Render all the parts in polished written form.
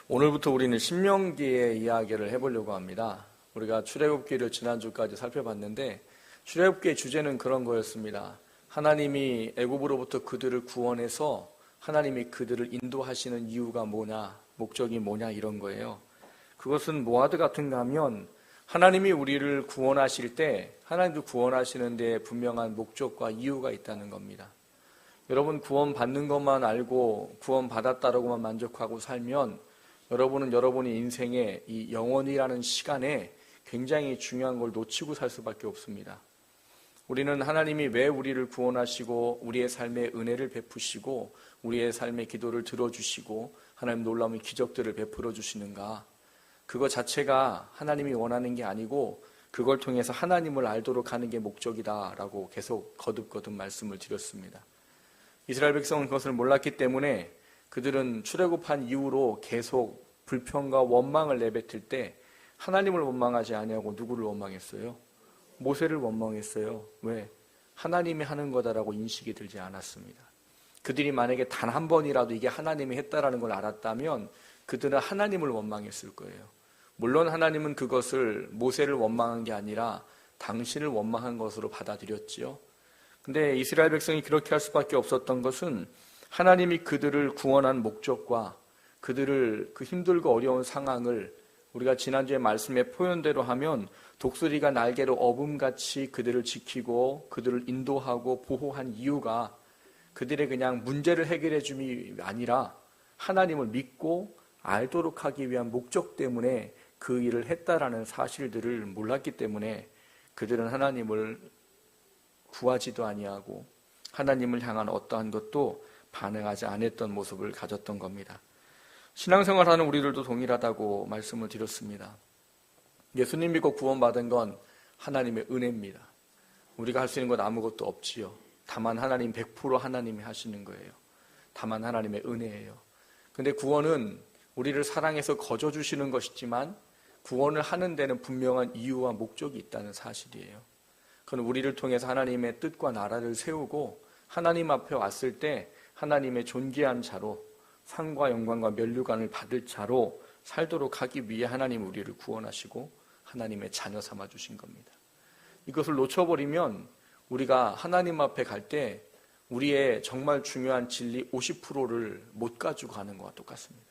오늘부터 우리는 신명기의 이야기를 해보려고 합니다. 우리가 출애굽기를 지난주까지 살펴봤는데 출애굽기의 주제는 그런 거였습니다. 하나님이 애굽으로부터 그들을 구원해서 하나님이 그들을 인도하시는 이유가 뭐냐, 목적이 뭐냐 이런 거예요. 그것은 뭐하드 같은가 하면 하나님이 우리를 구원하실 때 하나님도 구원하시는 데 분명한 목적과 이유가 있다는 겁니다. 여러분 구원받는 것만 알고 구원받았다라고만 만족하고 살면 여러분은 여러분의 인생에 이 영원이라는 시간에 굉장히 중요한 걸 놓치고 살 수밖에 없습니다. 우리는 하나님이 왜 우리를 구원하시고 우리의 삶에 은혜를 베푸시고 우리의 삶의 기도를 들어주시고 하나님 놀라운 기적들을 베풀어 주시는가, 그거 자체가 하나님이 원하는 게 아니고 그걸 통해서 하나님을 알도록 하는 게 목적이다라고 계속 거듭거듭 말씀을 드렸습니다. 이스라엘 백성은 그것을 몰랐기 때문에 그들은 출애굽한 이후로 계속 불평과 원망을 내뱉을 때 하나님을 원망하지 아니하고 누구를 원망했어요? 모세를 원망했어요. 왜? 하나님이 하는 거다라고 인식이 들지 않았습니다. 그들이 만약에 단 한 번이라도 이게 하나님이 했다라는 걸 알았다면 그들은 하나님을 원망했을 거예요. 물론 하나님은 그것을 모세를 원망한 게 아니라 당신을 원망한 것으로 받아들였지요. 근데 이스라엘 백성이 그렇게 할 수밖에 없었던 것은 하나님이 그들을 구원한 목적과 그들을 그 힘들고 어려운 상황을 우리가 지난주에 말씀의 표현대로 하면 독수리가 날개로 어음같이 그들을 지키고 그들을 인도하고 보호한 이유가 그들의 그냥 문제를 해결해 줌이 아니라 하나님을 믿고 알도록 하기 위한 목적 때문에 그 일을 했다라는 사실들을 몰랐기 때문에 그들은 하나님을 구하지도 아니하고 하나님을 향한 어떠한 것도 반응하지 않았던 모습을 가졌던 겁니다. 신앙생활하는 우리들도 동일하다고 말씀을 드렸습니다. 예수님 믿고 구원받은 건 하나님의 은혜입니다. 우리가 할 수 있는 건 아무것도 없지요. 다만 하나님 100% 하나님이 하시는 거예요. 다만 하나님의 은혜예요. 근데 구원은 우리를 사랑해서 거저 주시는 것이지만 구원을 하는 데는 분명한 이유와 목적이 있다는 사실이에요. 그건 우리를 통해서 하나님의 뜻과 나라를 세우고 하나님 앞에 왔을 때 하나님의 존귀한 자로 상과 영광과 면류관을 받을 자로 살도록 하기 위해 하나님 우리를 구원하시고 하나님의 자녀 삼아 주신 겁니다. 이것을 놓쳐버리면 우리가 하나님 앞에 갈 때 우리의 정말 중요한 진리 50%를 못 가지고 가는 것과 똑같습니다.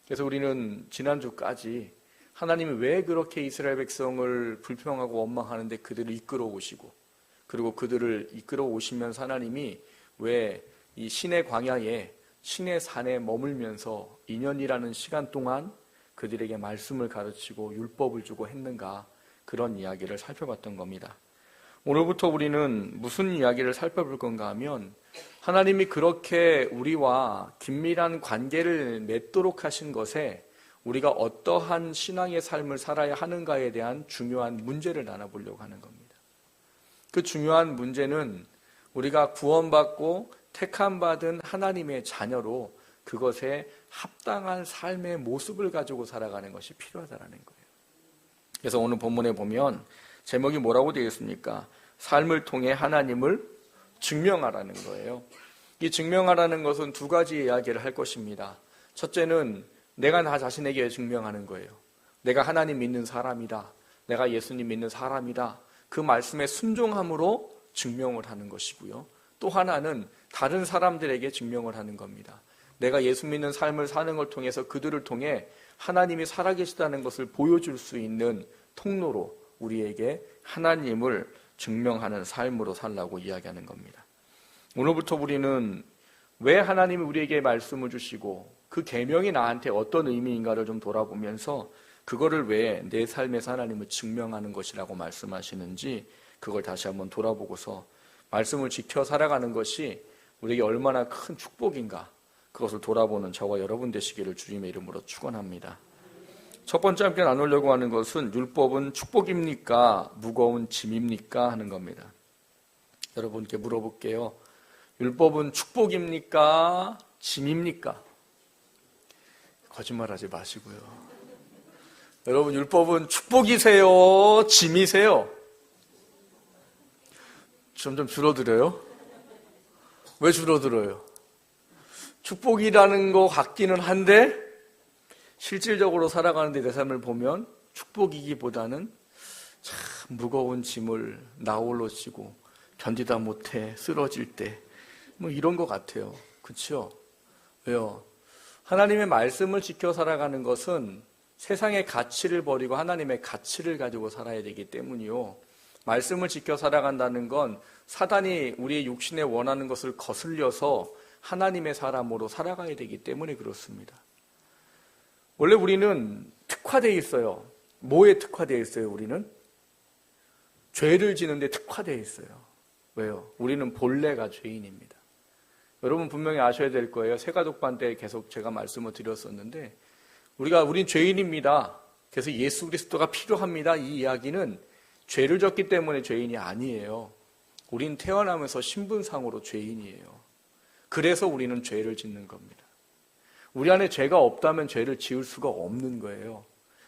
그래서 우리는 지난주까지 하나님이 왜 그렇게 이스라엘 백성을 불평하고 원망하는데 그들을 이끌어 오시고 그리고 그들을 이끌어 오시면서 하나님이 왜 이 신의 광야에 신의 산에 머물면서 2년이라는 시간 동안 그들에게 말씀을 가르치고 율법을 주고 했는가, 그런 이야기를 살펴봤던 겁니다. 오늘부터 우리는 무슨 이야기를 살펴볼 건가 하면 하나님이 그렇게 우리와 긴밀한 관계를 맺도록 하신 것에 우리가 어떠한 신앙의 삶을 살아야 하는가에 대한 중요한 문제를 나눠보려고 하는 겁니다. 그 중요한 문제는 우리가 구원받고 택함받은 하나님의 자녀로 그것에 합당한 삶의 모습을 가지고 살아가는 것이 필요하다는 거예요. 그래서 오늘 본문에 보면 제목이 뭐라고 되어 있습니까? 삶을 통해 하나님을 증명하라는 거예요. 이 증명하라는 것은 두 가지 이야기를 할 것입니다. 첫째는 내가 나 자신에게 증명하는 거예요. 내가 하나님 믿는 사람이다. 내가 예수님 믿는 사람이다. 그 말씀에 순종함으로 증명을 하는 것이고요. 또 하나는 다른 사람들에게 증명을 하는 겁니다. 내가 예수 믿는 삶을 사는 걸 통해서 그들을 통해 하나님이 살아계시다는 것을 보여줄 수 있는 통로로 우리에게 하나님을 증명하는 삶으로 살라고 이야기하는 겁니다. 오늘부터 우리는 왜 하나님이 우리에게 말씀을 주시고 그 계명이 나한테 어떤 의미인가를 좀 돌아보면서 그거를 왜 내 삶에서 하나님을 증명하는 것이라고 말씀하시는지 그걸 다시 한번 돌아보고서 말씀을 지켜 살아가는 것이 우리에게 얼마나 큰 축복인가, 그것을 돌아보는 저와 여러분 되시기를 주님의 이름으로 축원합니다. 첫 번째 함께 나누려고 하는 것은 율법은 축복입니까? 무거운 짐입니까? 하는 겁니다. 여러분께 물어볼게요. 율법은 축복입니까? 짐입니까? 거짓말하지 마시고요. 여러분, 율법은 축복이세요? 짐이세요? 점점 줄어들어요? 왜 줄어들어요? 축복이라는 것 같기는 한데 실질적으로 살아가는데 내 삶을 보면 축복이기보다는 참 무거운 짐을 나 홀로 지고 견디다 못해 쓰러질 때 뭐 이런 것 같아요. 그렇죠? 왜요? 하나님의 말씀을 지켜 살아가는 것은 세상의 가치를 버리고 하나님의 가치를 가지고 살아야 되기 때문이요. 말씀을 지켜 살아간다는 건 사단이 우리의 육신에 원하는 것을 거슬려서 하나님의 사람으로 살아가야 되기 때문에 그렇습니다. 원래 우리는 특화되어 있어요. 뭐에 특화되어 있어요, 우리는? 죄를 지는데 특화되어 있어요. 왜요? 우리는 본래가 죄인입니다. 여러분 분명히 아셔야 될 거예요. 새가족반 때 계속 제가 말씀을 드렸었는데 우린 죄인입니다. 그래서 예수 그리스도가 필요합니다. 이 이야기는 죄를 졌기 때문에 죄인이 아니에요. 우린 태어나면서 신분상으로 죄인이에요. 그래서 우리는 죄를 짓는 겁니다. 우리 안에 죄가 없다면 죄를 지을 수가 없는 거예요.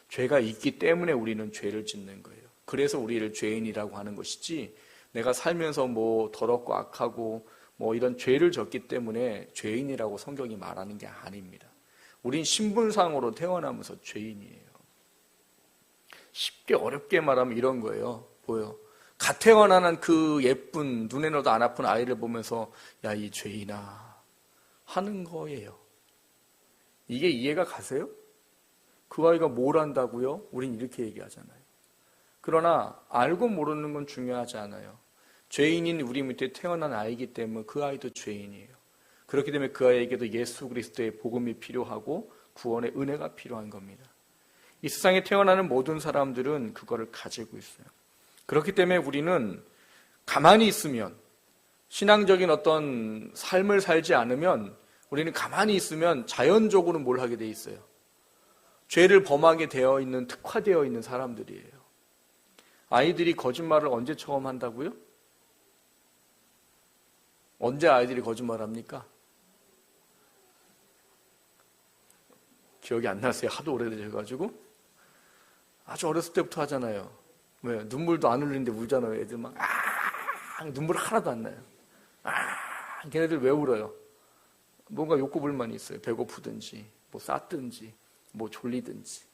죄가 있기 때문에 우리는 죄를 짓는 거예요. 그래서 우리를 죄인이라고 하는 것이지 내가 살면서 뭐 더럽고 악하고 뭐 이런 죄를 졌기 때문에 죄인이라고 성경이 말하는 게 아닙니다. 우린 신분상으로 태어나면서 죄인이에요. 쉽게 어렵게 말하면 이런 거예요. 뭐요? 갓 태어나는 그 예쁜 눈에 넣어도 안 아픈 아이를 보면서 야, 이 죄인아 하는 거예요. 이게 이해가 가세요? 그 아이가 뭘 안다고요? 우린 이렇게 얘기하잖아요. 그러나 알고 모르는 건 중요하지 않아요. 죄인인 우리 밑에 태어난 아이이기 때문에 그 아이도 죄인이에요. 그렇기 때문에 그 아이에게도 예수 그리스도의 복음이 필요하고 구원의 은혜가 필요한 겁니다. 이 세상에 태어나는 모든 사람들은 그거를 가지고 있어요. 그렇기 때문에 우리는 가만히 있으면, 신앙적인 어떤 삶을 살지 않으면, 우리는 가만히 있으면 자연적으로 뭘 하게 돼 있어요? 죄를 범하게 되어 있는, 특화되어 있는 사람들이에요. 아이들이 거짓말을 언제 처음 한다고요? 언제 아이들이 거짓말합니까? 기억이 안 나세요? 하도 오래되셔가지고. 아주 어렸을 때부터 하잖아요. 왜? 눈물도 안 흘리는데 울잖아요. 애들 막 눈물 하나도 안 나요. 걔네들 왜 울어요? 뭔가 욕구불만이 있어요. 배고프든지 뭐 쌌든지 뭐 졸리든지.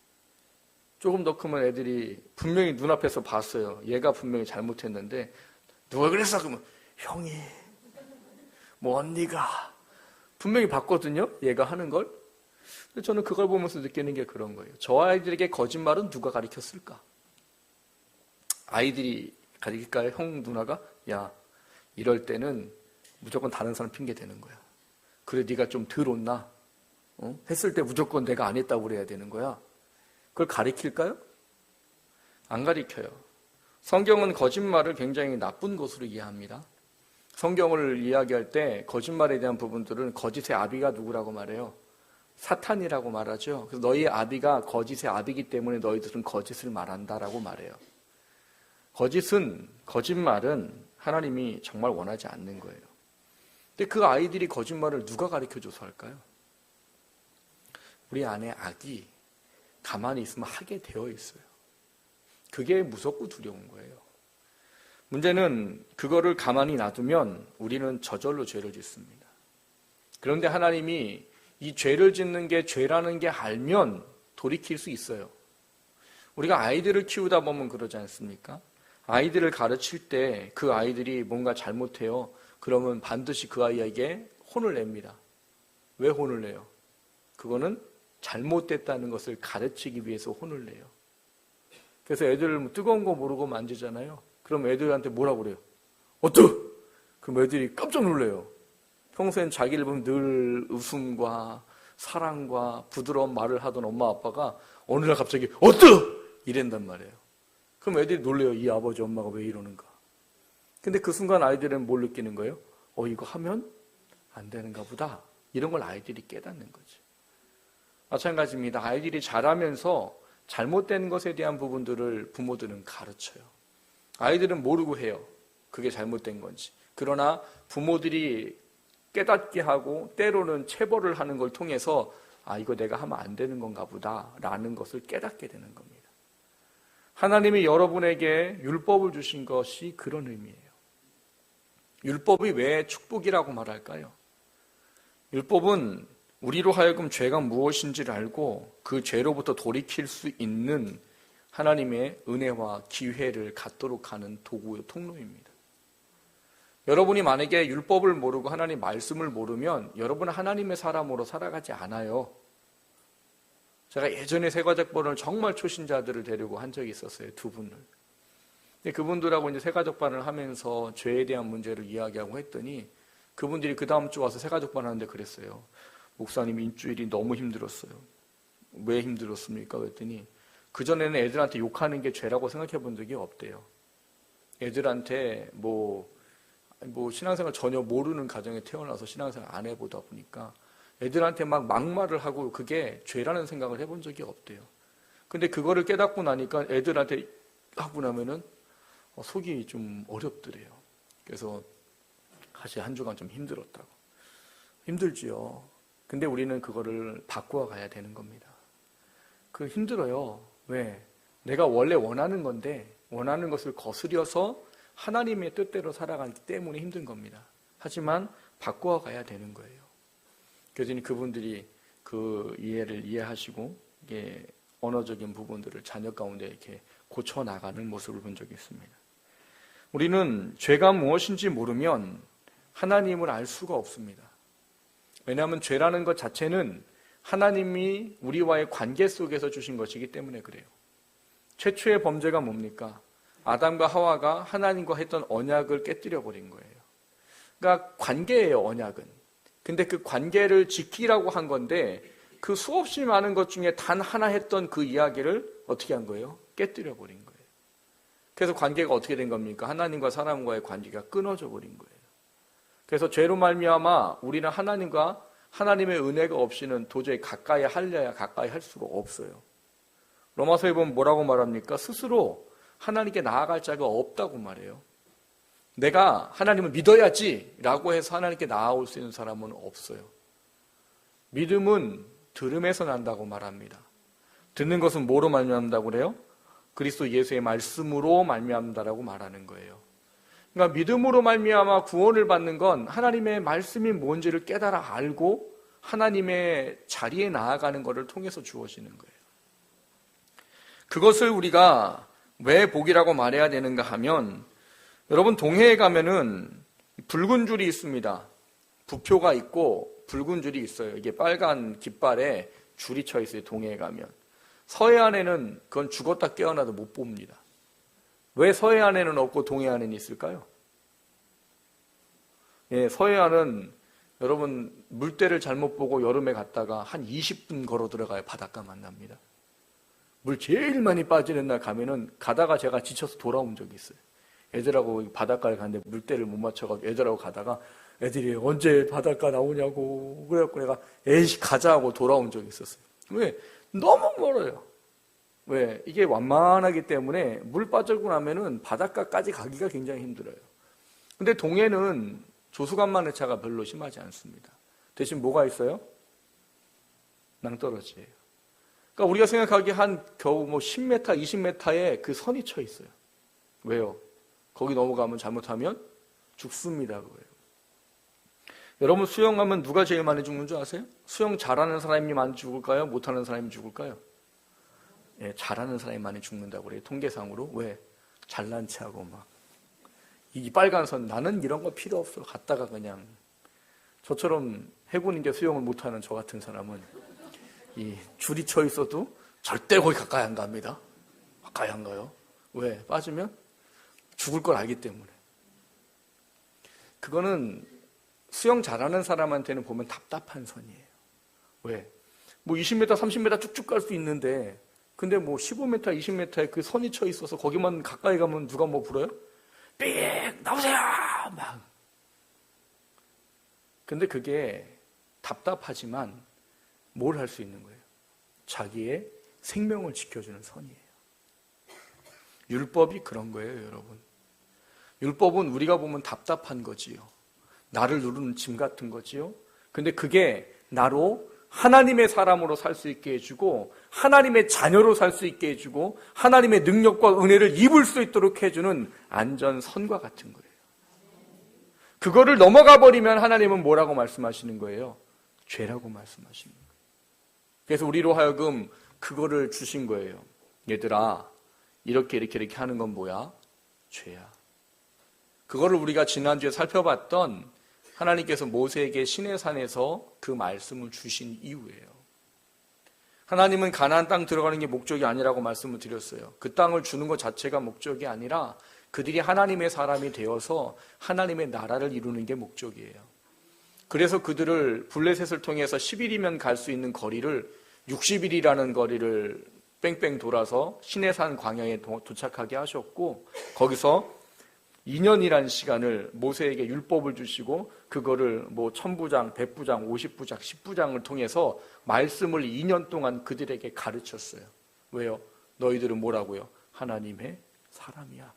조금 더 크면 애들이 분명히 눈앞에서 봤어요. 얘가 분명히 잘못했는데 누가 그랬어? 그러면 형이 뭐 언니가 분명히 봤거든요. 얘가 하는 걸. 근데 저는 그걸 보면서 느끼는 게 그런 거예요. 저 아이들에게 거짓말은 누가 가르쳤을까? 아이들이 가르칠까요? 형 누나가? 야, 이럴 때는 무조건 다른 사람 핑계 대는 거야. 그래 네가 좀 덜 혼나? 했을 때 무조건 내가 안 했다고 그래야 되는 거야. 그걸 가르칠까요? 안 가르쳐요. 성경은 거짓말을 굉장히 나쁜 것으로 이해합니다. 성경을 이야기할 때 거짓말에 대한 부분들은 거짓의 아비가 누구라고 말해요? 사탄이라고 말하죠. 그래서 너희의 아비가 거짓의 아비이기 때문에 너희들은 거짓을 말한다라고 말해요. 거짓말은 하나님이 정말 원하지 않는 거예요. 근데 그 아이들이 거짓말을 누가 가르쳐줘서 할까요? 우리 안에 악이 가만히 있으면 하게 되어 있어요. 그게 무섭고 두려운 거예요. 문제는 그거를 가만히 놔두면 우리는 저절로 죄를 짓습니다. 그런데 하나님이 이 죄를 짓는 게 죄라는 게 알면 돌이킬 수 있어요. 우리가 아이들을 키우다 보면 그러지 않습니까? 아이들을 가르칠 때 그 아이들이 뭔가 잘못해요. 그러면 반드시 그 아이에게 혼을 냅니다. 왜 혼을 내요? 그거는 잘못됐다는 것을 가르치기 위해서 혼을 내요. 그래서 애들 뜨거운 거 모르고 만지잖아요. 그럼 애들한테 뭐라고 그래요? 어떠? 그럼 애들이 깜짝 놀래요. 평소엔 자기를 보면 늘 웃음과 사랑과 부드러운 말을 하던 엄마 아빠가 어느 날 갑자기 어떠? 이랜단 말이에요. 그럼 애들이 놀래요. 이 아버지 엄마가 왜 이러는가? 근데 그 순간 아이들은 뭘 느끼는 거예요? 이거 하면 안 되는가 보다. 이런 걸 아이들이 깨닫는 거죠. 마찬가지입니다. 아이들이 자라면서 잘못된 것에 대한 부분들을 부모들은 가르쳐요. 아이들은 모르고 해요. 그게 잘못된 건지. 그러나 부모들이 깨닫게 하고 때로는 체벌을 하는 걸 통해서 이거 내가 하면 안 되는 건가 보다 라는 것을 깨닫게 되는 겁니다. 하나님이 여러분에게 율법을 주신 것이 그런 의미예요. 율법이 왜 축복이라고 말할까요? 율법은 우리로 하여금 죄가 무엇인지를 알고 그 죄로부터 돌이킬 수 있는 하나님의 은혜와 기회를 갖도록 하는 도구요 통로입니다. 여러분이 만약에 율법을 모르고 하나님 말씀을 모르면 여러분은 하나님의 사람으로 살아가지 않아요. 제가 예전에 세가족반을 정말 초신자들을 데리고 한 적이 있었어요. 2분을. 근데 그분들하고 이제 세가족반을 하면서 죄에 대한 문제를 이야기하고 했더니 그분들이 그 다음 주 와서 세가족반 하는데 그랬어요. 목사님 일주일이 너무 힘들었어요. 왜 힘들었습니까? 그랬더니 그전에는 애들한테 욕하는 게 죄라고 생각해 본 적이 없대요. 애들한테 뭐 신앙생활 전혀 모르는 가정에 태어나서 신앙생활 안 해보다 보니까 애들한테 막 막말을 하고 그게 죄라는 생각을 해본 적이 없대요. 근데 그거를 깨닫고 나니까 애들한테 하고 나면은 속이 좀 어렵더래요. 그래서 사실 한 주간 좀 힘들었다고. 힘들지요. 근데 우리는 그거를 바꾸어 가야 되는 겁니다. 그 힘들어요. 왜? 내가 원래 원하는 건데 원하는 것을 거스려서 하나님의 뜻대로 살아가기 때문에 힘든 겁니다. 하지만 바꾸어 가야 되는 거예요. 그래서 그분들이 그 이해를 이해하시고 이게 언어적인 부분들을 자녀 가운데 이렇게 고쳐 나가는 모습을 본 적이 있습니다. 우리는 죄가 무엇인지 모르면 하나님을 알 수가 없습니다. 왜냐하면 죄라는 것 자체는 하나님이 우리와의 관계 속에서 주신 것이기 때문에 그래요. 최초의 범죄가 뭡니까? 아담과 하와가 하나님과 했던 언약을 깨뜨려 버린 거예요. 그러니까 관계예요, 언약은. 근데 그 관계를 지키라고 한 건데 그 수없이 많은 것 중에 단 하나 했던 그 이야기를 어떻게 한 거예요? 깨뜨려 버린 거예요. 그래서 관계가 어떻게 된 겁니까? 하나님과 사람과의 관계가 끊어져 버린 거예요. 그래서 죄로 말미암아 우리는 하나님과 하나님의 은혜가 없이는 도저히 가까이 하려야 가까이 할 수가 없어요. 로마서에 보면 뭐라고 말합니까? 스스로 하나님께 나아갈 자가 없다고 말해요. 내가 하나님을 믿어야지 라고 해서 하나님께 나아올 수 있는 사람은 없어요. 믿음은 들음에서 난다고 말합니다. 듣는 것은 뭐로 말미암는다고 그래요? 그리스도 예수의 말씀으로 말미암는다라고 말하는 거예요. 그러니까 믿음으로 말미암아 구원을 받는 건 하나님의 말씀이 뭔지를 깨달아 알고 하나님의 자리에 나아가는 것을 통해서 주어지는 거예요. 그것을 우리가 왜 복이라고 말해야 되는가 하면 여러분 동해에 가면은 붉은 줄이 있습니다. 부표가 있고 붉은 줄이 있어요. 이게 빨간 깃발에 줄이 쳐 있어요. 동해에 가면. 서해안에는 그건 죽었다 깨어나도 못 봅니다. 왜 서해안에는 없고 동해안에는 있을까요? 예, 서해안은 여러분 물때를 잘못 보고 여름에 갔다가 한 20분 걸어 들어가야 바닷가 만납니다. 물 제일 많이 빠지는 날 가면은 가다가 제가 지쳐서 돌아온 적이 있어요. 애들하고 바닷가를 갔는데 물때를 못 맞춰가지고 애들하고 가다가 애들이 언제 바닷가 나오냐고 그래갖고 내가 에이씨 가자 하고 돌아온 적이 있었어요. 왜? 너무 멀어요. 왜? 이게 완만하기 때문에 물 빠지고 나면은 바닷가까지 가기가 굉장히 힘들어요. 근데 동해는 조수간만의 차가 별로 심하지 않습니다. 대신 뭐가 있어요? 낭떠러지예요. 그러니까 우리가 생각하기에 한 겨우 10m, 20m에 그 선이 쳐 있어요. 왜요? 거기 넘어가면 잘못하면 죽습니다. 그거예요. 여러분 수영하면 누가 제일 많이 죽는 줄 아세요? 수영 잘하는 사람이 많이 죽을까요? 못하는 사람이 죽을까요? 예, 잘하는 사람이 많이 죽는다고 그래요. 통계상으로. 왜? 잘난 체하고 막. 이 빨간 선, 나는 이런 거 필요 없어. 갔다가 그냥. 저처럼 해군인데 수영을 못하는 저 같은 사람은 이 줄이 쳐 있어도 절대 거기 가까이 안 갑니다. 가까이 안 가요. 왜? 빠지면 죽을 걸 알기 때문에. 그거는 수영 잘하는 사람한테는 보면 답답한 선이에요. 왜? 20m, 30m 쭉쭉 갈 수 있는데 근데 15m, 20m에 그 선이 쳐 있어서 거기만 가까이 가면 누가 불어요? 삑! 나오세요! 막. 근데 그게 답답하지만 뭘 할 수 있는 거예요? 자기의 생명을 지켜주는 선이에요. 율법이 그런 거예요, 여러분. 율법은 우리가 보면 답답한 거지요. 나를 누르는 짐 같은 거지요. 근데 그게 나로 하나님의 사람으로 살 수 있게 해주고 하나님의 자녀로 살 수 있게 해주고 하나님의 능력과 은혜를 입을 수 있도록 해주는 안전선과 같은 거예요. 그거를 넘어가 버리면 하나님은 뭐라고 말씀하시는 거예요? 죄라고 말씀하시는 거예요. 그래서 우리로 하여금 그거를 주신 거예요. 얘들아, 이렇게 하는 건 뭐야? 죄야. 그거를 우리가 지난주에 살펴봤던 하나님께서 모세에게 시내산에서 그 말씀을 주신 이유예요. 하나님은 가나안 땅 들어가는 게 목적이 아니라고 말씀을 드렸어요. 그 땅을 주는 것 자체가 목적이 아니라 그들이 하나님의 사람이 되어서 하나님의 나라를 이루는 게 목적이에요. 그래서 그들을 블레셋을 통해서 10일이면 갈 수 있는 거리를 60일이라는 거리를 뺑뺑 돌아서 시내산 광야에 도착하게 하셨고, 거기서 2년이라는 시간을 모세에게 율법을 주시고 그거를 1000부장, 100부장, 50부장, 10부장을 통해서 말씀을 2년 동안 그들에게 가르쳤어요. 왜요? 너희들은 뭐라고요? 하나님의 사람이야.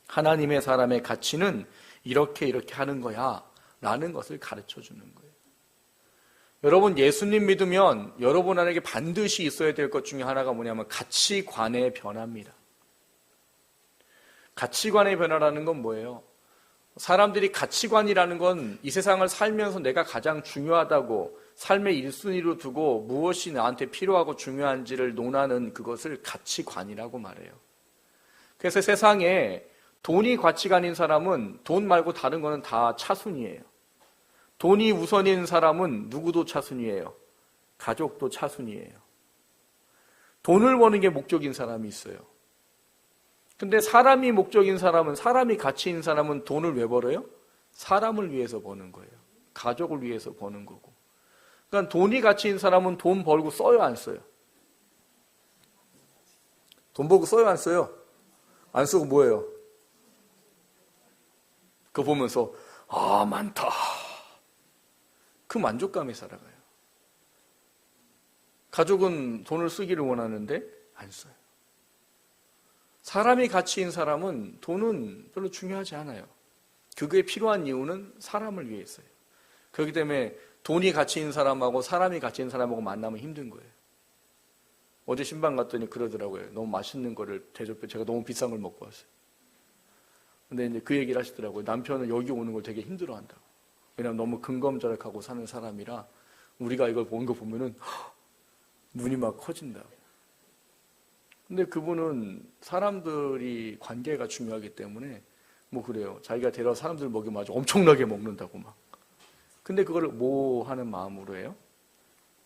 하나님의 사람의 가치는 이렇게 하는 거야 라는 것을 가르쳐 주는 거예요. 여러분, 예수님 믿으면 여러분에게 반드시 있어야 될 것 중에 하나가 뭐냐면 가치관의 변화입니다. 가치관의 변화라는 건 뭐예요? 사람들이 가치관이라는 건 이 세상을 살면서 내가 가장 중요하다고 삶의 1순위로 두고 무엇이 나한테 필요하고 중요한지를 논하는 그것을 가치관이라고 말해요. 그래서 세상에 돈이 가치관인 사람은 돈 말고 다른 거는 다 차순위예요. 돈이 우선인 사람은 누구도 차순위예요. 가족도 차순위예요. 돈을 버는 게 목적인 사람이 있어요. 근데 사람이 목적인 사람은, 사람이 가치인 사람은 돈을 왜 벌어요? 사람을 위해서 버는 거예요. 가족을 위해서 버는 거고. 그러니까 돈이 가치인 사람은 돈 벌고 써요, 안 써요? 돈 벌고 써요, 안 써요? 안 쓰고 뭐예요? 그거 보면서 아, 많다. 그 만족감에 살아가요. 가족은 돈을 쓰기를 원하는데 안 써요. 사람이 가치인 사람은 돈은 별로 중요하지 않아요. 그게 필요한 이유는 사람을 위해서요. 그렇기 때문에 돈이 가치인 사람하고 사람이 가치인 사람하고 만나면 힘든 거예요. 어제 신방 갔더니 그러더라고요. 너무 맛있는 거를 대접해. 제가 너무 비싼 걸 먹고 왔어요. 근데 이제 그 얘기를 하시더라고요. 남편은 여기 오는 걸 되게 힘들어 한다고. 왜냐하면 너무 근검절약하고 사는 사람이라 우리가 이걸 본 거 보면은 눈이 막 커진다고. 근데 그분은 사람들이 관계가 중요하기 때문에 뭐 그래요. 자기가 데려와 사람들 먹이면 아주 엄청나게 먹는다고 막. 근데 그걸 뭐 하는 마음으로 해요?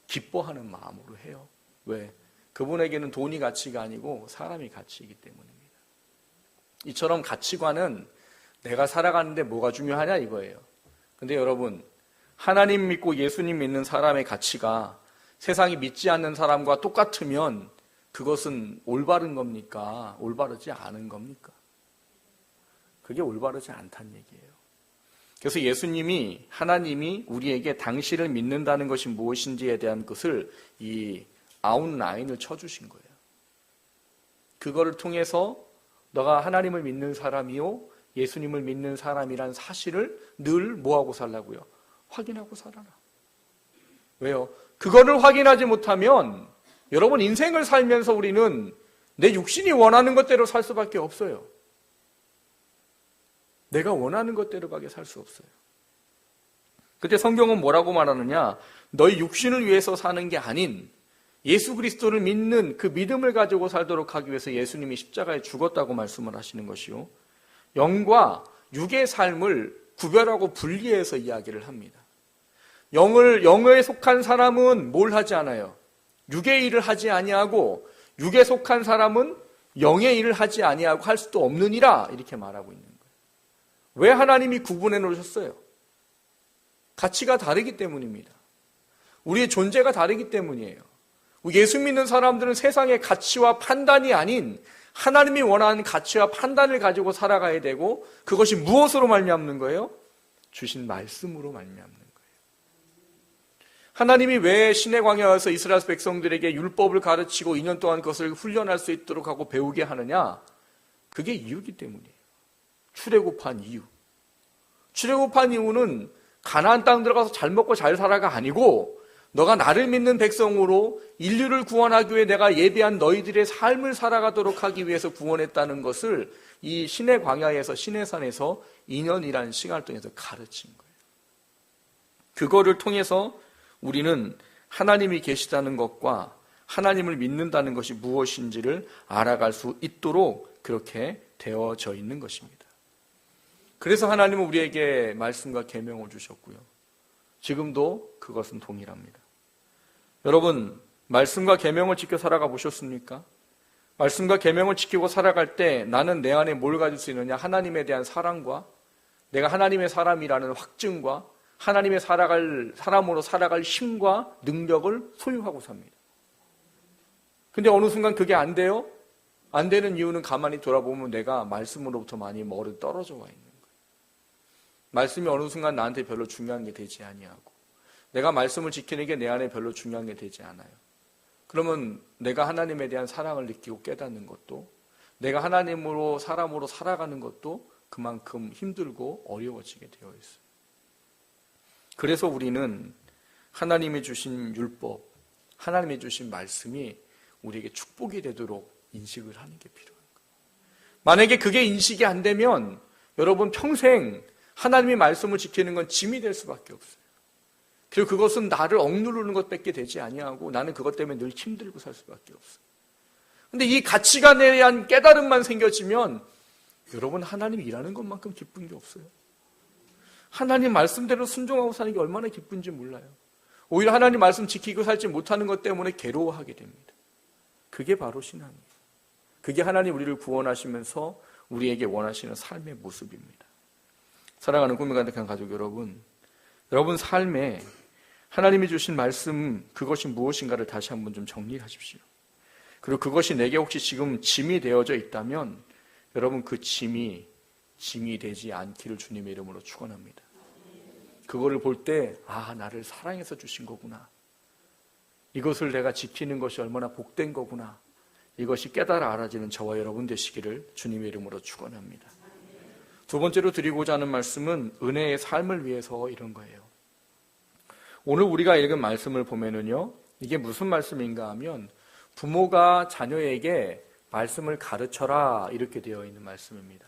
기뻐하는 마음으로 해요. 왜? 그분에게는 돈이 가치가 아니고 사람이 가치이기 때문입니다. 이처럼 가치관은 내가 살아가는데 뭐가 중요하냐 이거예요. 근데 여러분, 하나님 믿고 예수님 믿는 사람의 가치가 세상이 믿지 않는 사람과 똑같으면 그것은 올바른 겁니까? 올바르지 않은 겁니까? 그게 올바르지 않다는 얘기예요. 그래서 예수님이, 하나님이 우리에게 당신을 믿는다는 것이 무엇인지에 대한 것을 이 아웃라인을 쳐주신 거예요. 그거를 통해서 너가 하나님을 믿는 사람이요, 예수님을 믿는 사람이란 사실을 늘 뭐하고 살라고요? 확인하고 살아라. 왜요? 그거를 확인하지 못하면 여러분, 인생을 살면서 우리는 내 육신이 원하는 것대로 살 수밖에 없어요. 내가 원하는 것대로밖에 살 수 없어요. 그때 성경은 뭐라고 말하느냐? 너희 육신을 위해서 사는 게 아닌 예수 그리스도를 믿는 그 믿음을 가지고 살도록 하기 위해서 예수님이 십자가에 죽었다고 말씀을 하시는 것이요. 영과 육의 삶을 구별하고 분리해서 이야기를 합니다. 영에 속한 사람은 뭘 하지 않아요? 육의 일을 하지 아니하고 육에 속한 사람은 영의 일을 하지 아니하고 할 수도 없느니라 이렇게 말하고 있는 거예요. 왜 하나님이 구분해 놓으셨어요? 가치가 다르기 때문입니다. 우리의 존재가 다르기 때문이에요. 예수 믿는 사람들은 세상의 가치와 판단이 아닌 하나님이 원하는 가치와 판단을 가지고 살아가야 되고 그것이 무엇으로 말미암는 거예요? 주신 말씀으로 말미암는 거예요. 하나님이 왜 시내 광야에서 이스라엘 백성들에게 율법을 가르치고 2년 동안 그것을 훈련할 수 있도록 하고 배우게 하느냐? 그게 이유이기 때문이에요. 출애굽한 이유. 출애굽한 이유는 가나안 땅 들어가서 잘 먹고 잘 살아가 아니고 너가 나를 믿는 백성으로 인류를 구원하기 위해 내가 예비한 너희들의 삶을 살아가도록 하기 위해서 구원했다는 것을 이 시내 광야에서 시내산에서 2년이라는 시간을 통해서 가르친 거예요. 그거를 통해서 우리는 하나님이 계시다는 것과 하나님을 믿는다는 것이 무엇인지를 알아갈 수 있도록 그렇게 되어져 있는 것입니다. 그래서 하나님은 우리에게 말씀과 계명을 주셨고요. 지금도 그것은 동일합니다. 여러분, 말씀과 계명을 지켜 살아가 보셨습니까? 말씀과 계명을 지키고 살아갈 때 나는 내 안에 뭘 가질 수 있느냐? 하나님에 대한 사랑과 내가 하나님의 사람이라는 확증과 하나님의 사람으로 살아갈 힘과 능력을 소유하고 삽니다. 근데 어느 순간 그게 안 돼요? 안 되는 이유는 가만히 돌아보면 내가 말씀으로부터 많이 멀리 떨어져 와 있는 거예요. 말씀이 어느 순간 나한테 별로 중요한 게 되지 아니하고 내가 말씀을 지키는 게 내 안에 별로 중요한 게 되지 않아요. 그러면 내가 하나님에 대한 사랑을 느끼고 깨닫는 것도 내가 하나님으로 사람으로 살아가는 것도 그만큼 힘들고 어려워지게 되어 있어요. 그래서 우리는 하나님이 주신 율법, 하나님이 주신 말씀이 우리에게 축복이 되도록 인식을 하는 게 필요한 거예요. 만약에 그게 인식이 안 되면 여러분 평생 하나님의 말씀을 지키는 건 짐이 될 수밖에 없어요. 그리고 그것은 나를 억누르는 것밖에 되지 아니하고 나는 그것 때문에 늘 힘들고 살 수밖에 없어요. 근데 이 가치관에 대한 깨달음만 생겨지면 여러분 하나님이 일하는 것만큼 기쁜 게 없어요. 하나님 말씀대로 순종하고 사는 게 얼마나 기쁜지 몰라요. 오히려 하나님 말씀 지키고 살지 못하는 것 때문에 괴로워하게 됩니다. 그게 바로 신앙이에요. 그게 하나님 우리를 구원하시면서 우리에게 원하시는 삶의 모습입니다. 사랑하는 꿈이 가득한 가족 여러분, 여러분 삶에 하나님이 주신 말씀 그것이 무엇인가를 다시 한번 좀 정리하십시오. 그리고 그것이 내게 혹시 지금 짐이 되어져 있다면 여러분 그 짐이 되지 않기를 주님의 이름으로 축원합니다. 그거를 볼 때 나를 사랑해서 주신 거구나. 이것을 내가 지키는 것이 얼마나 복된 거구나. 이것이 깨달아 알아지는 저와 여러분 되시기를 주님의 이름으로 축원합니다. 두 번째로 드리고자 하는 말씀은 은혜의 삶을 위해서 이런 거예요. 오늘 우리가 읽은 말씀을 보면은요, 이게 무슨 말씀인가 하면 부모가 자녀에게 말씀을 가르쳐라 이렇게 되어 있는 말씀입니다.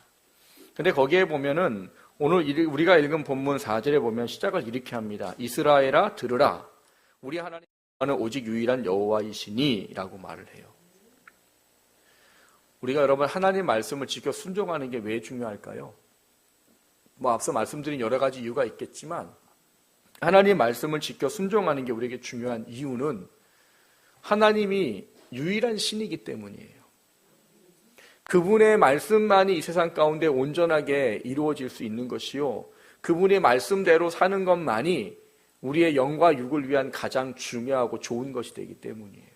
근데 거기에 보면은 오늘 우리가 읽은 본문 4절에 보면 시작을 이렇게 합니다. 이스라엘아 들으라. 우리 하나님은 오직 유일한 여호와이시니 라고 말을 해요. 우리가 여러분 하나님 말씀을 지켜 순종하는 게 왜 중요할까요? 앞서 말씀드린 여러 가지 이유가 있겠지만 하나님 말씀을 지켜 순종하는 게 우리에게 중요한 이유는 하나님이 유일한 신이기 때문이에요. 그분의 말씀만이 이 세상 가운데 온전하게 이루어질 수 있는 것이요. 그분의 말씀대로 사는 것만이 우리의 영과 육을 위한 가장 중요하고 좋은 것이 되기 때문이에요.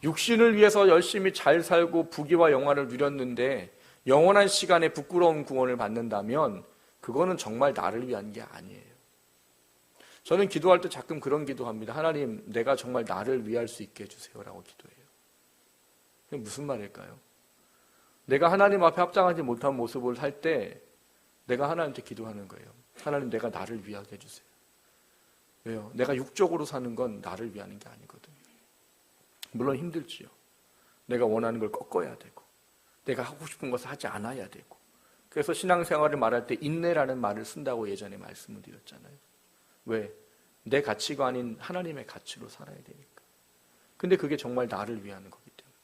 육신을 위해서 열심히 잘 살고 부귀와 영화를 누렸는데 영원한 시간에 부끄러운 구원을 받는다면 그거는 정말 나를 위한 게 아니에요. 저는 기도할 때 가끔 그런 기도합니다. 하나님, 내가 정말 나를 위할 수 있게 해주세요라고 기도해요. 그게 무슨 말일까요? 내가 하나님 앞에 합당하지 못한 모습을 살 때 내가 하나님한테 기도하는 거예요. 하나님, 내가 나를 위하게 해주세요. 왜요? 내가 육적으로 사는 건 나를 위하는 게 아니거든요. 물론 힘들지요. 내가 원하는 걸 꺾어야 되고 내가 하고 싶은 것을 하지 않아야 되고 그래서 신앙생활을 말할 때 인내라는 말을 쓴다고 예전에 말씀을 드렸잖아요. 왜? 내 가치가 아닌 하나님의 가치로 살아야 되니까. 근데 그게 정말 나를 위하는 거기 때문에.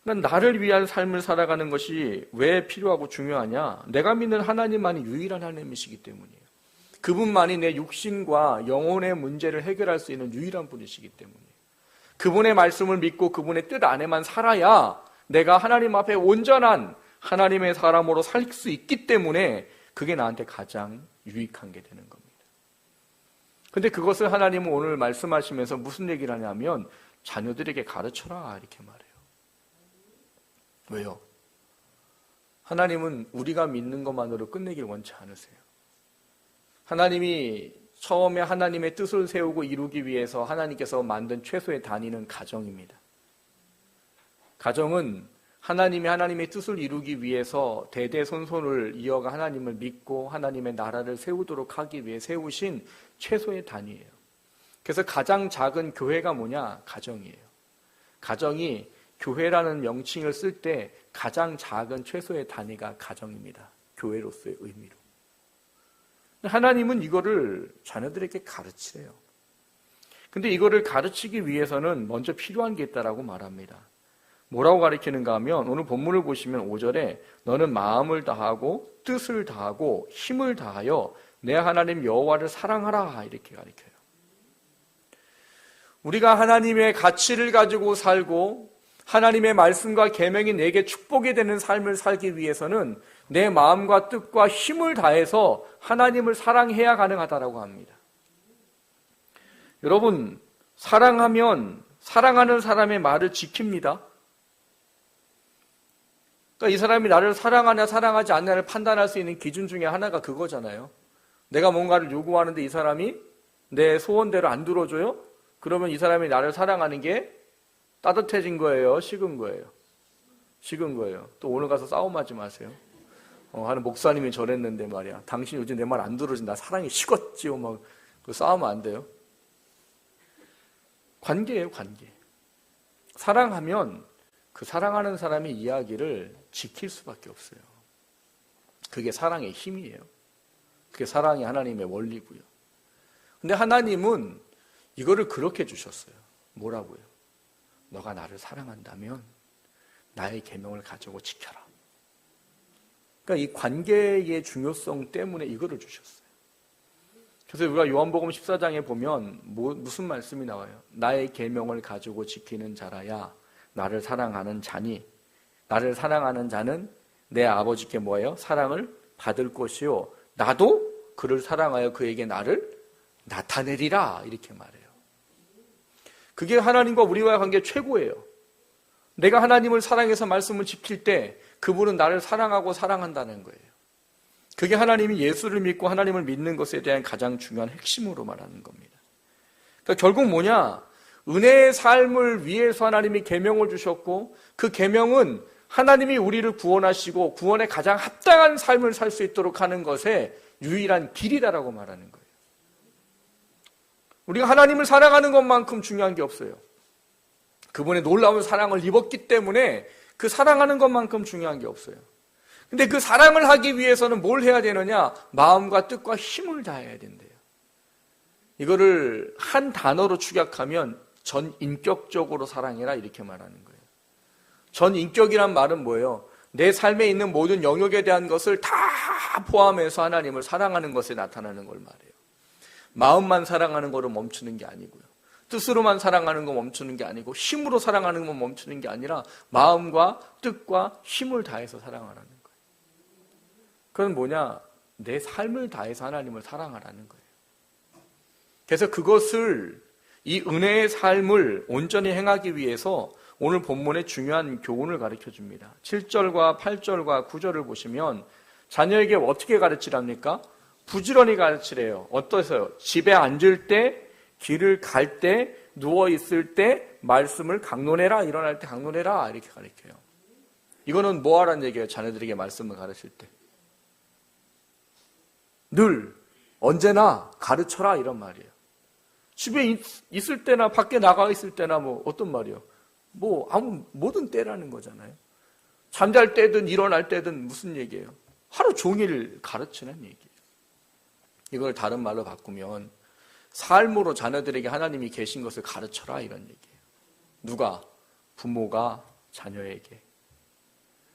그러니까 나를 위한 삶을 살아가는 것이 왜 필요하고 중요하냐? 내가 믿는 하나님만이 유일한 하나님이시기 때문이에요. 그분만이 내 육신과 영혼의 문제를 해결할 수 있는 유일한 분이시기 때문이에요. 그분의 말씀을 믿고 그분의 뜻 안에만 살아야 내가 하나님 앞에 온전한 하나님의 사람으로 살 수 있기 때문에 그게 나한테 가장 유익한 게 되는 겁니다. 근데 그것을 하나님은 오늘 말씀하시면서 무슨 얘기를 하냐면 자녀들에게 가르쳐라 이렇게 말해요. 왜요? 하나님은 우리가 믿는 것만으로 끝내길 원치 않으세요. 하나님이 처음에 하나님의 뜻을 세우고 이루기 위해서 하나님께서 만든 최소의 단위는 가정입니다. 가정은 하나님의 뜻을 이루기 위해서 대대손손을 이어가 하나님을 믿고 하나님의 나라를 세우도록 하기 위해 세우신 최소의 단위예요. 그래서 가장 작은 교회가 뭐냐? 가정이에요. 가정이 교회라는 명칭을 쓸 때 가장 작은 최소의 단위가 가정입니다. 교회로서의 의미로. 하나님은 이거를 자녀들에게 가르치래요. 근데 이거를 가르치기 위해서는 먼저 필요한 게 있다라고 말합니다. 뭐라고 가르치는가 하면 오늘 본문을 보시면 5절에 너는 마음을 다하고 뜻을 다하고 힘을 다하여 내 하나님 여호와를 사랑하라 이렇게 가르쳐요. 우리가 하나님의 가치를 가지고 살고 하나님의 말씀과 계명이 내게 축복이 되는 삶을 살기 위해서는 내 마음과 뜻과 힘을 다해서 하나님을 사랑해야 가능하다라고 합니다. 여러분, 사랑하면 사랑하는 사람의 말을 지킵니다. 그러니까 이 사람이 나를 사랑하냐 사랑하지 않냐를 판단할 수 있는 기준 중에 하나가 그거잖아요. 내가 뭔가를 요구하는데 이 사람이 내 소원대로 안 들어줘요? 그러면 이 사람이 나를 사랑하는 게 따뜻해진 거예요? 식은 거예요? 식은 거예요. 또 오늘 가서 싸움하지 마세요. 하는 목사님이 전했는데 말이야. 당신 요즘 내 말 안 들어주지. 나 사랑이 식었지요. 막 싸우면 안 돼요. 관계예요, 관계. 사랑하면 그 사랑하는 사람의 이야기를 지킬 수밖에 없어요. 그게 사랑의 힘이에요. 그게 사랑이 하나님의 원리고요. 근데 하나님은 이거를 그렇게 주셨어요. 뭐라고요? 너가 나를 사랑한다면 나의 계명을 가지고 지켜라. 그러니까 이 관계의 중요성 때문에 이거를 주셨어요. 그래서 우리가 요한복음 14장에 보면 무슨 말씀이 나와요? 나의 계명을 가지고 지키는 자라야 나를 사랑하는 자니 나를 사랑하는 자는 내 아버지께 뭐예요? 사랑을 받을 것이요 나도 그를 사랑하여 그에게 나를 나타내리라 이렇게 말해요. 그게 하나님과 우리와의 관계 최고예요. 내가 하나님을 사랑해서 말씀을 지킬 때 그분은 나를 사랑하고 사랑한다는 거예요. 그게 하나님이 예수를 믿고 하나님을 믿는 것에 대한 가장 중요한 핵심으로 말하는 겁니다. 그러니까 결국 뭐냐? 은혜의 삶을 위해서 하나님이 계명을 주셨고 그 계명은 하나님이 우리를 구원하시고 구원에 가장 합당한 삶을 살 수 있도록 하는 것의 유일한 길이다라고 말하는 거예요. 우리가 하나님을 사랑하는 것만큼 중요한 게 없어요. 그분의 놀라운 사랑을 입었기 때문에 그 사랑하는 것만큼 중요한 게 없어요. 근데 그 사랑을 하기 위해서는 뭘 해야 되느냐? 마음과 뜻과 힘을 다해야 된대요. 이거를 한 단어로 축약하면 전인격적으로 사랑해라 이렇게 말하는 거예요. 전인격이란 말은 뭐예요? 내 삶에 있는 모든 영역에 대한 것을 다 포함해서 하나님을 사랑하는 것에 나타나는 걸 말해요. 마음만 사랑하는 거를 멈추는 게 아니고요. 뜻으로만 사랑하는 거 멈추는 게 아니고 힘으로 사랑하는 거 멈추는 게 아니라 마음과 뜻과 힘을 다해서 사랑하라는 거예요. 그건 뭐냐? 내 삶을 다해서 하나님을 사랑하라는 거예요. 그래서 그것을 이 은혜의 삶을 온전히 행하기 위해서 오늘 본문의 중요한 교훈을 가르쳐 줍니다. 7절과 8절과 9절을 보시면 자녀에게 어떻게 가르치랍니까? 부지런히 가르치래요. 어떠세요? 집에 앉을 때, 길을 갈 때, 누워있을 때 말씀을 강론해라. 일어날 때 강론해라. 이렇게 가르쳐요. 이거는 뭐 하라는 얘기예요? 자녀들에게 말씀을 가르칠 때. 늘 언제나 가르쳐라 이런 말이에요. 집에 있을 때나 밖에 나가 있을 때나 뭐 어떤 말이에요? 뭐든 때라는 거잖아요. 잠잘 때든 일어날 때든 무슨 얘기예요? 하루 종일 가르치는 얘기예요. 이걸 다른 말로 바꾸면 삶으로 자녀들에게 하나님이 계신 것을 가르쳐라 이런 얘기예요. 누가? 부모가 자녀에게.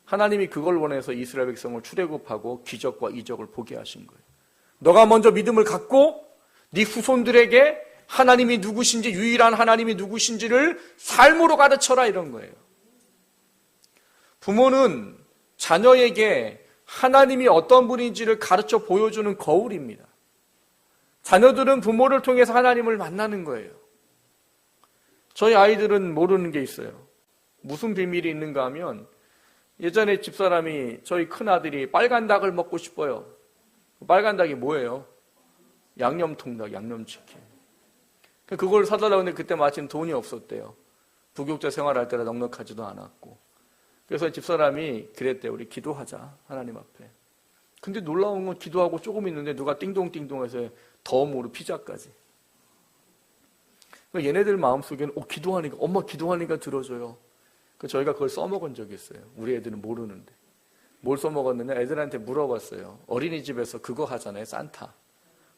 하나님이 그걸 원해서 이스라엘 백성을 출애굽하고 기적과 이적을 보게 하신 거예요. 너가 먼저 믿음을 갖고 네 후손들에게 하나님이 누구신지, 유일한 하나님이 누구신지를 삶으로 가르쳐라 이런 거예요. 부모는 자녀에게 하나님이 어떤 분인지를 가르쳐 보여주는 거울입니다. 자녀들은 부모를 통해서 하나님을 만나는 거예요. 저희 아이들은 모르는 게 있어요. 무슨 비밀이 있는가 하면 예전에 집사람이 저희 큰아들이 빨간 닭을 먹고 싶어요. 빨간 닭이 뭐예요? 양념통닭, 양념치킨. 그걸 사달라고 했는데 그때 마침 돈이 없었대요. 부교육자 생활할 때라 넉넉하지도 않았고. 그래서 집사람이 그랬대요. 우리 기도하자, 하나님 앞에. 근데 놀라운 건 기도하고 조금 있는데 누가 띵동띵동해서 덤으로 피자까지. 얘네들 마음속에는 기도하니까, 엄마 기도하니까 들어줘요. 저희가 그걸 써먹은 적이 있어요. 우리 애들은 모르는데. 뭘 써먹었느냐? 애들한테 물어봤어요. 어린이집에서 그거 하잖아요. 산타.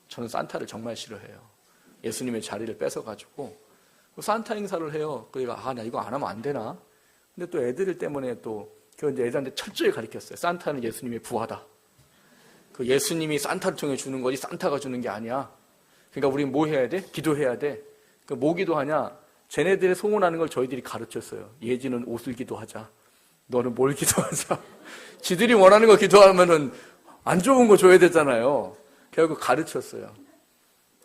저는 산타를 정말 싫어해요. 예수님의 자리를 뺏어가지고 산타 행사를 해요. 그러니까 나 이거 안 하면 안 되나? 근데 또 애들 때문에 또 그 이제 애들한테 철저히 가르쳤어요. 산타는 예수님의 부하다. 그 예수님이 산타를 통해 주는 거지 산타가 주는 게 아니야. 그러니까 우리 뭐 해야 돼? 기도해야 돼. 그 뭐 기도하냐? 쟤네들의 소원하는 걸 저희들이 가르쳤어요. 예지는 옷을 기도하자. 너는 뭘 기도하자. 지들이 원하는 거 기도하면은 안 좋은 거 줘야 되잖아요. 결국 가르쳤어요.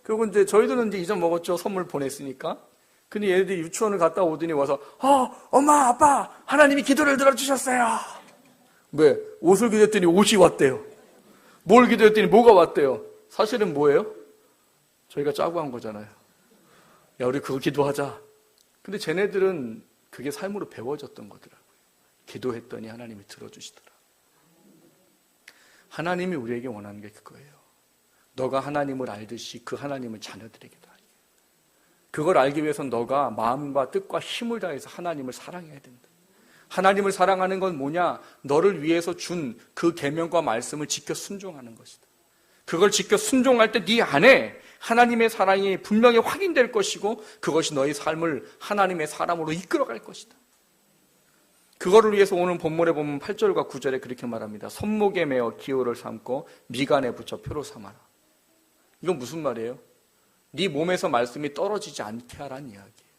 그리고 이제 저희들은 이제 잊어먹었죠. 선물 보냈으니까. 근데 얘네들이 유치원을 갔다 오더니 와서 엄마 아빠 하나님이 기도를 들어주셨어요. 왜? 옷을 기도했더니 옷이 왔대요. 뭘 기도했더니 뭐가 왔대요. 사실은 뭐예요? 저희가 짜고 한 거잖아요. 야 우리 그거 기도하자. 근데 쟤네들은 그게 삶으로 배워졌던 거더라고요. 기도했더니 하나님이 들어주시더라. 하나님이 우리에게 원하는 게 그거예요. 너가 하나님을 알듯이 그 하나님을 자녀들에게도 알게. 그걸 알기 위해서는 너가 마음과 뜻과 힘을 다해서 하나님을 사랑해야 된다. 하나님을 사랑하는 건 뭐냐? 너를 위해서 준 그 계명과 말씀을 지켜 순종하는 것이다. 그걸 지켜 순종할 때 네 안에 하나님의 사랑이 분명히 확인될 것이고 그것이 너의 삶을 하나님의 사람으로 이끌어갈 것이다. 그거를 위해서 오늘 본문에 보면 8절과 9절에 그렇게 말합니다. 손목에 메어 기호를 삼고 미간에 붙여 표로 삼아라. 이건 무슨 말이에요? 네 몸에서 말씀이 떨어지지 않게 하라는 이야기예요.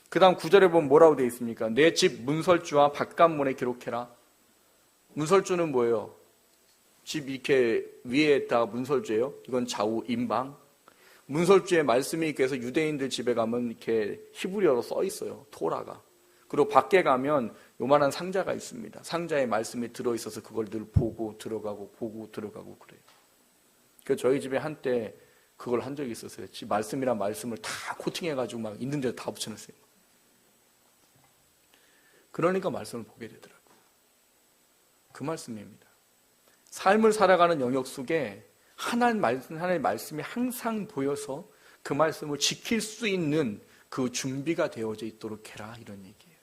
그 다음 9절에 보면 뭐라고 되어 있습니까? 내 집 문설주와 바깥문에 기록해라. 문설주는 뭐예요? 집 이렇게 위에다가 문설주예요. 이건 좌우 임방. 문설주에 말씀이 있게 해서 유대인들 집에 가면 이렇게 히브리어로 써 있어요. 토라가. 그리고 밖에 가면 요만한 상자가 있습니다. 상자에 말씀이 들어있어서 그걸 늘 보고 들어가고 그래요. 그래서 저희 집에 한때 그걸 한 적이 있었어요. 말씀이란 말씀을 다 코팅해가지고 막 있는 데다 붙여놨어요. 그러니까 말씀을 보게 되더라고요. 그 말씀입니다. 삶을 살아가는 영역 속에 하나님의 말씀이 항상 보여서 그 말씀을 지킬 수 있는 그 준비가 되어져 있도록 해라 이런 얘기예요.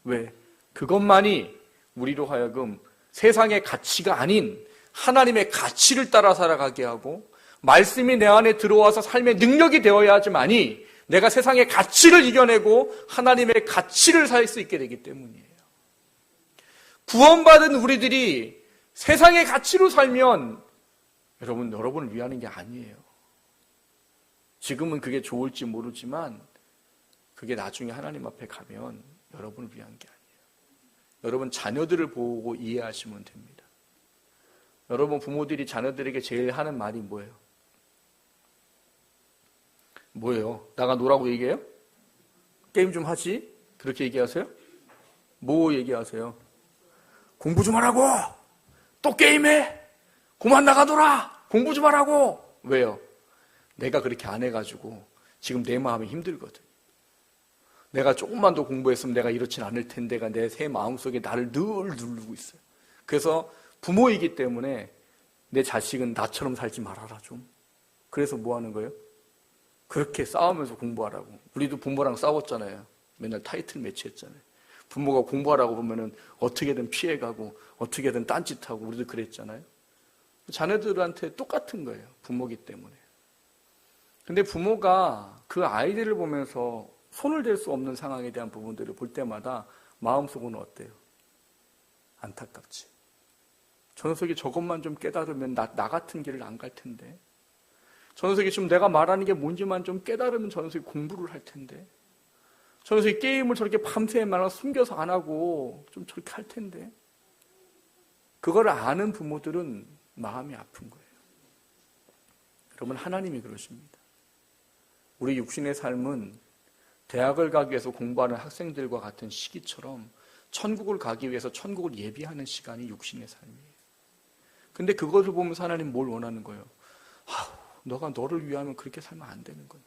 왜? 그것만이 우리로 하여금 세상의 가치가 아닌 하나님의 가치를 따라 살아가게 하고 말씀이 내 안에 들어와서 삶의 능력이 되어야 하지만이 내가 세상의 가치를 이겨내고 하나님의 가치를 살 수 있게 되기 때문이에요. 구원받은 우리들이 세상의 가치로 살면 여러분을 위하는 게 아니에요. 지금은 그게 좋을지 모르지만 그게 나중에 하나님 앞에 가면 여러분을 위한 게 아니에요. 여러분 자녀들을 보고 이해하시면 됩니다. 여러분 부모들이 자녀들에게 제일 하는 말이 뭐예요? 뭐예요? 나가 놀라고 얘기해요? 게임 좀 하지? 그렇게 얘기하세요? 뭐 얘기하세요? 공부 좀 하라고! 또 게임해! 그만 나가 놀아! 공부 좀 하라고! 왜요? 내가 그렇게 안 해가지고 지금 내 마음이 힘들거든. 내가 조금만 더 공부했으면 내가 이렇진 않을 텐데가 내 새 마음속에 나를 늘 누르고 있어요. 그래서 부모이기 때문에 내 자식은 나처럼 살지 말아라 좀. 그래서 뭐 하는 거예요? 그렇게 싸우면서 공부하라고. 우리도 부모랑 싸웠잖아요. 맨날 타이틀 매치 했잖아요. 부모가 공부하라고 보면은 어떻게든 피해가고 어떻게든 딴짓하고 우리도 그랬잖아요. 자녀들한테 똑같은 거예요. 부모기 때문에. 근데 부모가 그 아이들을 보면서 손을 댈 수 없는 상황에 대한 부분들을 볼 때마다 마음속은 어때요? 안타깝지. 저 녀석이 저것만 좀 깨달으면 나 같은 길을 안 갈 텐데. 저 녀석이 지금 내가 말하는 게 뭔지만 좀 깨달으면 저 녀석이 공부를 할 텐데. 저 녀석이 게임을 저렇게 밤새 말아 숨겨서 안 하고 좀 저렇게 할 텐데. 그걸 아는 부모들은 마음이 아픈 거예요. 여러분 하나님이 그러십니다. 우리 육신의 삶은 대학을 가기 위해서 공부하는 학생들과 같은 시기처럼 천국을 가기 위해서 천국을 예비하는 시간이 육신의 삶이에요. 근데 그것을 보면서 하나님 뭘 원하는 거예요? 너가 너를 위하면 그렇게 살면 안 되는 건데.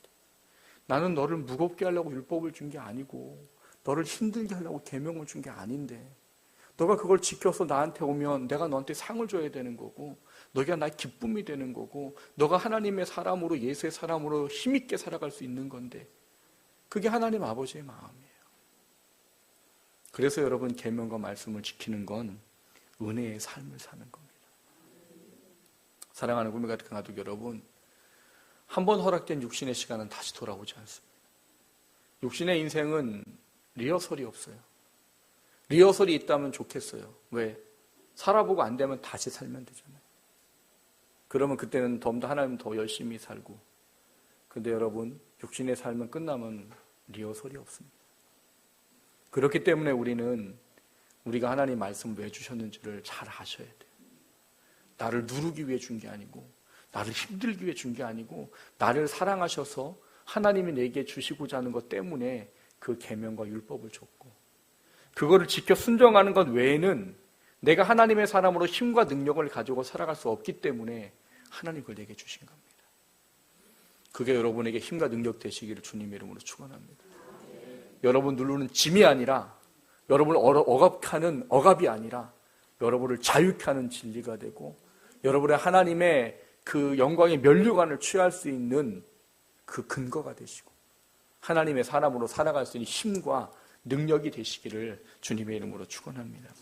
나는 너를 무겁게 하려고 율법을 준 게 아니고 너를 힘들게 하려고 계명을 준 게 아닌데 너가 그걸 지켜서 나한테 오면 내가 너한테 상을 줘야 되는 거고 너가 나의 기쁨이 되는 거고 너가 하나님의 사람으로 예수의 사람으로 힘있게 살아갈 수 있는 건데 그게 하나님 아버지의 마음이에요. 그래서 여러분 계명과 말씀을 지키는 건 은혜의 삶을 사는 겁니다. 사랑하는 꿈의 가족 여러분, 한 번 허락된 육신의 시간은 다시 돌아오지 않습니다. 육신의 인생은 리허설이 없어요. 리허설이 있다면 좋겠어요. 왜? 살아보고 안 되면 다시 살면 되잖아요. 그러면 그때는 더 하나님 더 열심히 살고. 근데 여러분, 육신의 삶은 끝나면 리허설이 없습니다. 그렇기 때문에 우리가 하나님 말씀을 왜 주셨는지를 잘 아셔야 돼요. 나를 누르기 위해 준 게 아니고, 나를 힘들기 위해 준 게 아니고, 나를 사랑하셔서 하나님이 내게 주시고자 하는 것 때문에 그 계명과 율법을 줬고, 그거를 지켜 순종하는 것 외에는 내가 하나님의 사람으로 힘과 능력을 가지고 살아갈 수 없기 때문에 하나님 그걸 내게 주신 겁니다. 그게 여러분에게 힘과 능력 되시기를 주님의 이름으로 축원합니다. 여러분 누르는 짐이 아니라, 여러분을 억압하는 억압이 아니라 여러분을 자유케 하는 진리가 되고, 여러분의 하나님의 그 영광의 면류관을 취할 수 있는 그 근거가 되시고, 하나님의 사람으로 살아갈 수 있는 힘과 능력이 되시기를 주님의 이름으로 축원합니다.